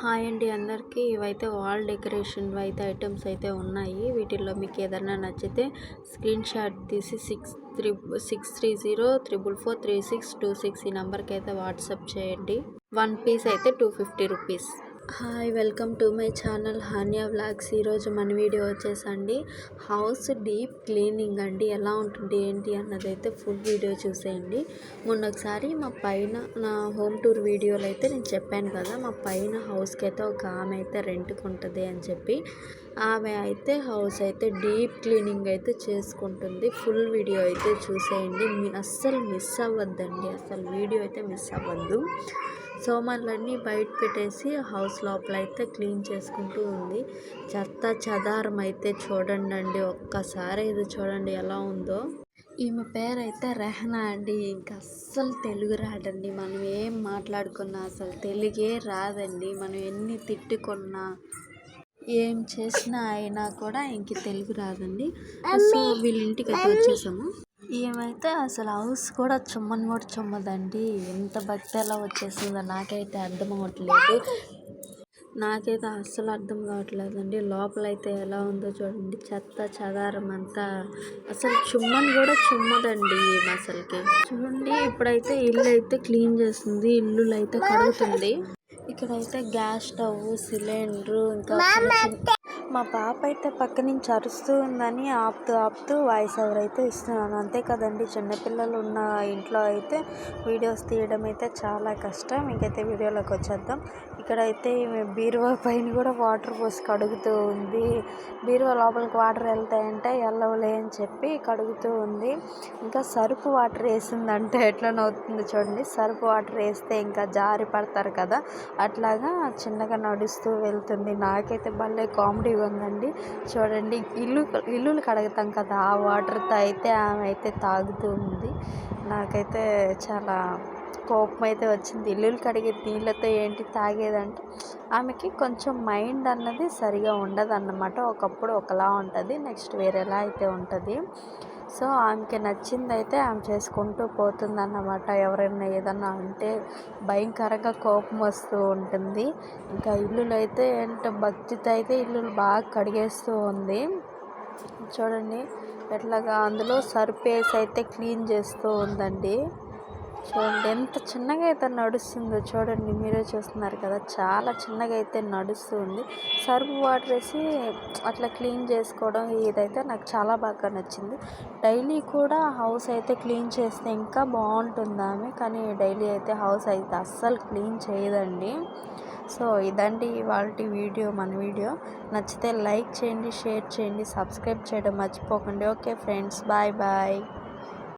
Hi అండి అందరికీ. ఇవైతే వాల్ డెకరేషన్ ఐటమ్స్ అయితే ఉన్నాయి. వీటిల్లో మీకు ఏదైనా నచ్చితే స్క్రీన్ షాట్ తీసి 6304443626 ఈ నెంబర్కి అయితే వాట్సాప్ చేయండి. 1 పీస్ అయితే 250 rupees. Hi, welcome to my channel Hanya vlogs. ఈరోజు మన వీడియో వచ్చేసండి హౌస్ డీప్ క్లీనింగ్ అండి. ఎలా ఉంటుంది ఏంటి అన్నది అయితే ఫుల్ వీడియో చూసేయండి. మొన్న ఒకసారి మా పైన నా హోమ్ టూర్ వీడియోలో అయితే నేను చెప్పాను కదా, మా పైన హౌస్కి అయితే ఒక ఆమె అయితే రెంట్కి ఉంటుంది అని చెప్పి. ఆమె అయితే హౌస్ అయితే డీప్ క్లీనింగ్ అయితే చేసుకుంటుంది. ఫుల్ వీడియో అయితే చూసేయండి. అస్సలు మిస్ అవ్వద్దండి, అసలు వీడియో అయితే మిస్ అవ్వద్దు. సోమాన్లన్నీ బయట పెట్టేసి హౌస్ లోపల అయితే క్లీన్ చేసుకుంటూ ఉంది. చెత్త చెదారం అయితే చూడండి అండి, ఒక్కసారి ఇది చూడండి ఎలా ఉందో. ఈమె పేరు అయితే రెహనా అండి. ఇంకా అస్సలు తెలుగు రాదండి. మనం ఏం మాట్లాడుకున్నా అసలు తెలుగే రాదండి. మనం ఎన్ని తిట్టుకున్నా ఏం చేసినా అయినా కూడా ఇంక తెలుగు రాదండి. సో వీళ్ళ ఇంటికి అయితే వచ్చేసాము. ఏమైతే అసలు హౌస్ కూడా చుమ్మని కూడా చుమ్మదండి. ఎంత భక్తి ఎలా వచ్చేసిందో నాకైతే అర్థం అవ్వట్లేదు. నాకైతే అస్సలు అర్థం కావట్లేదండి. లోపలైతే ఎలా ఉందో చూడండి, చెత్త చెదారం అంతా అసలు చుమ్మని కూడా చుమ్మదండి అసలుకి. చూడండి, ఇప్పుడైతే ఇల్లు అయితే క్లీన్ చేస్తుంది, ఇల్లులు అయితే కడుగుతుంది. ఇక్కడైతే గ్యాస్ స్టవ్, సిలిండరు, ఇంకా మా పాప అయితే పక్క నుంచి అరుస్తూ ఉందని ఆపుతూ వాయిస్ ఓవర్ అయితే ఇస్తున్నాను. అంతే కదండి, చిన్నపిల్లలు ఉన్న ఇంట్లో అయితే వీడియోస్ తీయడం అయితే చాలా కష్టం. ఇంకైతే వీడియోలోకి వచ్చేద్దాం. ఇక్కడైతే బీరువా పైన కూడా వాటర్ పోసి కడుగుతూ ఉంది. బీరువా లోపలికి వాటర్ వెళ్తాయంటే వెళ్ళవులే అని చెప్పి కడుగుతూ ఉంది. ఇంకా సరుపు వాటర్ వేసిందంటే ఎట్లా నవ్వుతుంది చూడండి. సరుపు వాటర్ వేస్తే ఇంకా జారి పడతారు కదా, అట్లాగా చిన్నగా నడుస్తూ వెళ్తుంది. నాకైతే భలే కామెడీ ఉందండి. చూడండి, ఇల్లులు కడుగుతాం కదా, ఆ వాటర్తో అయితే ఆమె అయితే తాగుతూ ఉంది. నాకైతే చాలా కోపం అయితే వచ్చింది. ఇల్లులు కడిగే నీళ్ళతో ఏంటి తాగేదంటే, ఆమెకి కొంచెం మైండ్ అన్నది సరిగా ఉండదు అన్నమాట. ఒకప్పుడు ఒకలా ఉంటుంది, నెక్స్ట్ వేరేలా అయితే ఉంటుంది. సో ఆమెకి నచ్చింది అయితే ఆమె చేసుకుంటూ పోతుందన్నమాట. ఎవరైనా ఏదన్నా అంటే భయంకరంగా కోపం వస్తూ ఉంటుంది. ఇంకా ఇల్లులు అయితే ఏంటో భక్తితో అయితే ఇల్లులు బాగా కడిగేస్తూ ఉంది. చూడండి ఎట్లాగా అందులో సర్ఫేస్ అయితే క్లీన్ చేస్తూ ఉందండి. చూడండి ఎంత చిన్నగా అయితే నడుస్తుందో చూడండి, మీరే చూస్తున్నారు కదా, చాలా చిన్నగా అయితే నడుస్తుంది. సర్ఫ్ వాటర్ వేసి అట్లా క్లీన్ చేసుకోవడం ఇదైతే నాకు చాలా బాగా నచ్చింది. డైలీ కూడా హౌస్ అయితే క్లీన్ చేస్తే ఇంకా బాగుంటుంది ఆమె, కానీ డైలీ అయితే హౌస్ అయితే అస్సలు క్లీన్ చేయదండి. సో ఇదండి ఇవాళ వీడియో. మన వీడియో నచ్చితే లైక్ చేయండి, షేర్ చేయండి, సబ్స్క్రైబ్ చేయడం మర్చిపోకండి. Okay friends, bye bye.